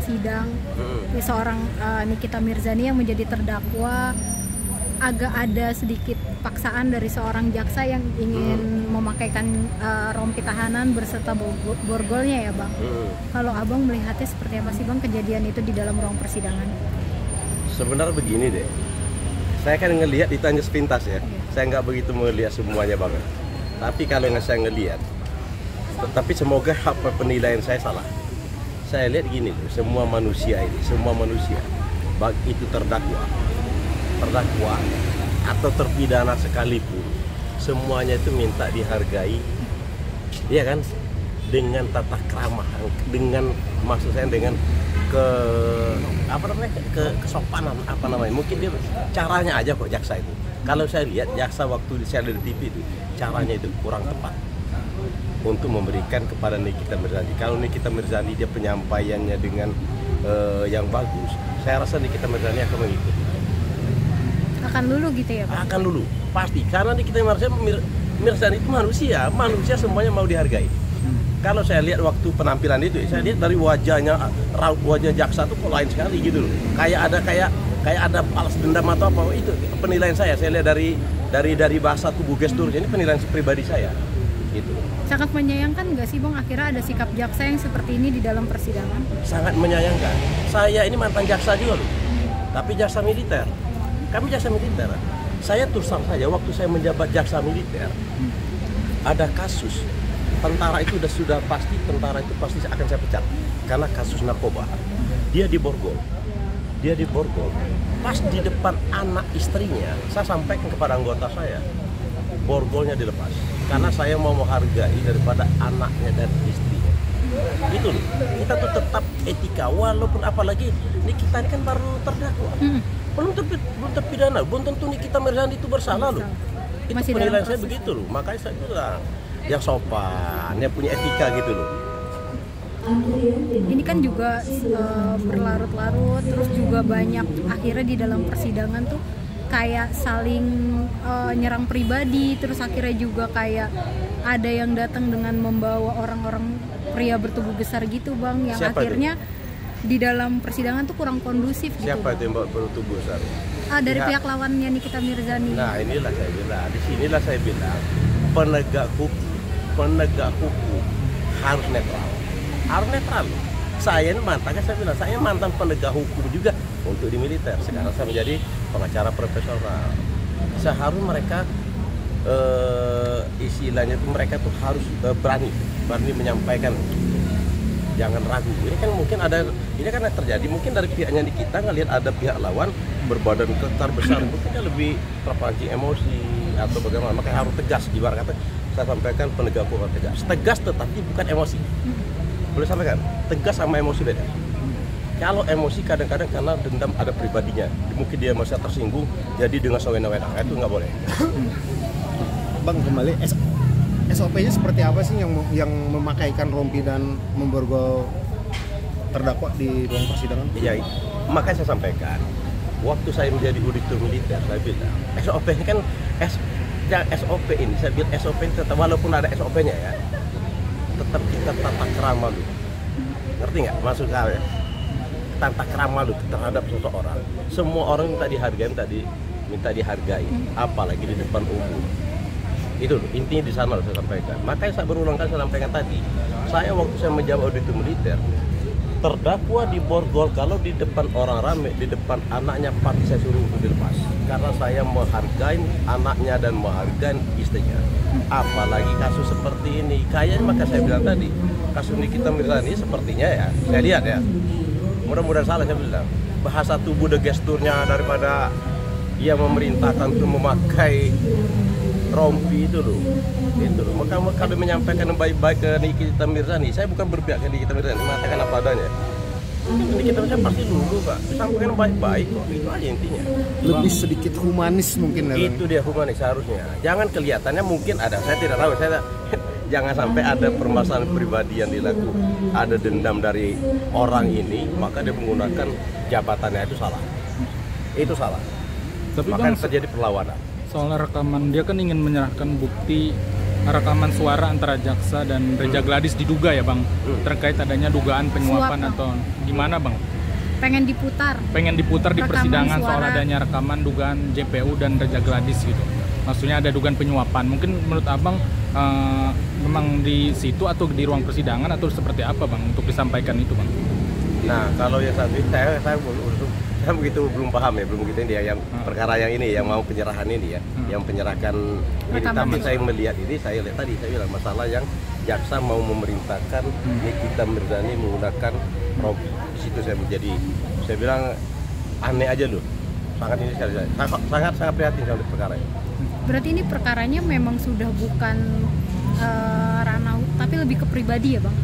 sidang seorang Nikita Mirzani yang menjadi terdakwa, agak ada sedikit paksaan dari seorang jaksa yang ingin memakaikan rompi tahanan berserta borgolnya ya Bang. Kalau Abang melihatnya seperti apa sih Bang kejadian itu di dalam ruang persidangan? Sebenarnya begini deh, saya kan ngelihat ditanya sepintas ya, saya nggak begitu melihat semuanya banget. Tapi kalau yang saya ngelihat, tapi semoga apa penilaian saya salah. Saya lihat gini loh, semua manusia, baik itu terdakwa atau terpidana sekalipun, semuanya itu minta dihargai, ya kan, dengan tata krama, dengan maksud saya dengan kesopanan mungkin dia caranya aja kok jaksa itu. Kalau saya lihat jaksa waktu saya lihat di TV itu caranya itu kurang tepat untuk memberikan kepada Nikita Mirzani. Kalau Nikita Mirzani dia penyampaiannya dengan yang bagus, saya rasa Nikita Mirzani akan mengikuti. Akan lulu gitu ya Pak? Akan lulu, pasti. Karena Nikita Mirzani itu manusia semuanya mau dihargai. Kalau saya lihat waktu penampilan itu, saya lihat dari wajahnya, raut wajah jaksa itu kok lain sekali gitu loh. Kayak ada balas dendam atau apa. Itu penilaian saya lihat dari bahasa tubuh gesturnya, ini penilaian pribadi saya. Gitu. Sangat menyayangkan nggak sih Bang akhirnya ada sikap jaksa yang seperti ini di dalam persidangan? Sangat menyayangkan. Saya ini mantan jaksa juga loh, tapi jaksa militer. Kami jaksa militer. Saya terus terang saja waktu saya menjabat jaksa militer, ada kasus tentara itu sudah pasti akan saya pecat karena kasus narkoba. Dia diborgol. Pas di depan anak istrinya, saya sampaikan kepada anggota saya, borgolnya dilepas karena saya mau menghargai daripada anaknya dan istrinya. Itu loh, kita tuh tetap etika walaupun apalagi ini kita kan baru terdakwa, belum terpidana, belum tentu Nikita Mirzani itu bersalah loh. Itu masih penilaian saya begitu loh, makanya saya bilang yang sopan, yang punya etika gitu loh. Ini kan juga berlarut-larut, terus juga banyak akhirnya di dalam persidangan tuh kayak saling nyerang pribadi, terus akhirnya juga kayak ada yang datang dengan membawa orang-orang pria bertubuh besar gitu Bang, yang Siapa akhirnya di dalam persidangan tuh kurang kondusif. Siapa gitu, itu yang bawa bertubuh besar? dari pihak lawannya Nikita Mirzani. Nah inilah saya bilang penegak hukum harus netral. Saya mantan penegak hukum juga untuk di militer. Sekarang saya menjadi pengacara profesional. Seharusnya mereka istilahnya itu mereka tuh harus berani menyampaikan, jangan ragu. Ini kan mungkin ini kan terjadi mungkin dari pihaknya di kita ngelihat ada pihak lawan berbadan kekar besar, mungkin lebih terpancing emosi atau bagaimana, makanya harus tegas. Ibarat kata saya sampaikan penegak hukum tegas tetapi bukan emosi. Boleh sampaikan, tegas sama emosi beda. Kalau emosi kadang-kadang karena dendam ada pribadinya, mungkin dia masih tersinggung, jadi dengan sewenang-wenang, itu nggak boleh. Bang, kembali SOP-nya seperti apa sih yang memakaikan rompi dan memborgol terdakwa di ruang persidangan? Iya, makanya saya sampaikan, waktu saya menjadi auditor militer, saya bilang SOP-nya kan SOP ini, saya bilang SOP ini tetap, walaupun ada SOP-nya ya, tetap kita tata krama dulu. Ngerti nggak maksud saya? Tata krama dulu terhadap seseorang. Semua orang minta dihargai, apalagi di depan umum. Itu loh, intinya di sana saya sampaikan. Makanya saya berulang kali saya sampaikan tadi, saya waktu saya menjawab auditor militer, terdakwa diborgol kalau di depan orang ramai, di depan anaknya pasti saya suruh untuk dilepas. Karena saya menghargai anaknya dan menghargai istrinya. Apalagi kasus seperti ini, kayaknya maka saya bilang tadi, kasus Nikita Mirzani sepertinya ya, saya lihat ya, mudah-mudahan salah saya bilang, bahasa tubuh dan gesturnya daripada ia memerintahkan untuk memakai rompi itu loh. Maka kalau menyampaikan yang baik-baik ke Nikita Mirzani, saya bukan berpihak ke Nikita Mirzani, mengatakan apa adanya. Nikita Mirzani pasti dulu Pak, sampaikan baik-baik kok, itu aja intinya. Lebih sedikit humanis mungkin ya. Itu dia humanis seharusnya. Jangan kelihatannya mungkin ada, saya tidak tahu, jangan sampai ada permasalahan pribadi yang dilakukan, ada dendam dari orang ini, maka dia menggunakan jabatannya, itu salah. Itu salah. Tapi maka Bang, terjadi perlawanan. soal rekaman, dia kan ingin menyerahkan bukti rekaman suara antara jaksa dan Reja Gladys diduga ya Bang, terkait adanya dugaan penyuapan Suap, atau gimana Bang? Pengen diputar. Pengen diputar di Rekaman persidangan soal suara. adanya rekaman dugaan JPU dan Reja Gladys gitu. Maksudnya ada dugaan penyuapan. Mungkin menurut Abang memang di situ atau di ruang persidangan atau seperti apa Bang untuk disampaikan itu Bang? Nah, kalau yang saya begitu belum paham ya, belum begitu ini ya, yang perkara yang ini, yang mau penyerahan ini ya, yang penyerahkan ini. Rekaman Tapi suara. saya melihat ini, saya lihat tadi, saya bilang masalah yang jaksa mau memerintahkan Nikita Mirzani menggunakan rompi. Di situ saya bilang aneh aja loh. Sangat ini sekali, sangat prihatin sama perkara ini. Berarti ini perkaranya memang sudah bukan ranah, tapi lebih ke pribadi ya Bang?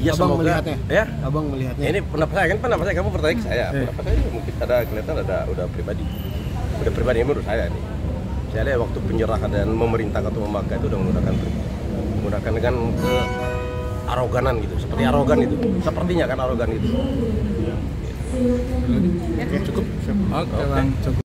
Ya, Abang semoga, melihatnya? ya. Abang melihatnya. Ini pendapat saya, kamu bertanya ke saya. Pendapat saya mungkin kelihatan udah pribadi. Udah pribadi menurut saya nih. Saya lihat waktu penyerahan dan memerintahkan atau memakai itu udah menggunakan dengan aroganan gitu, seperti arogan itu. Sepertinya kan arogan itu. Cukup. Oke Bang, cukup.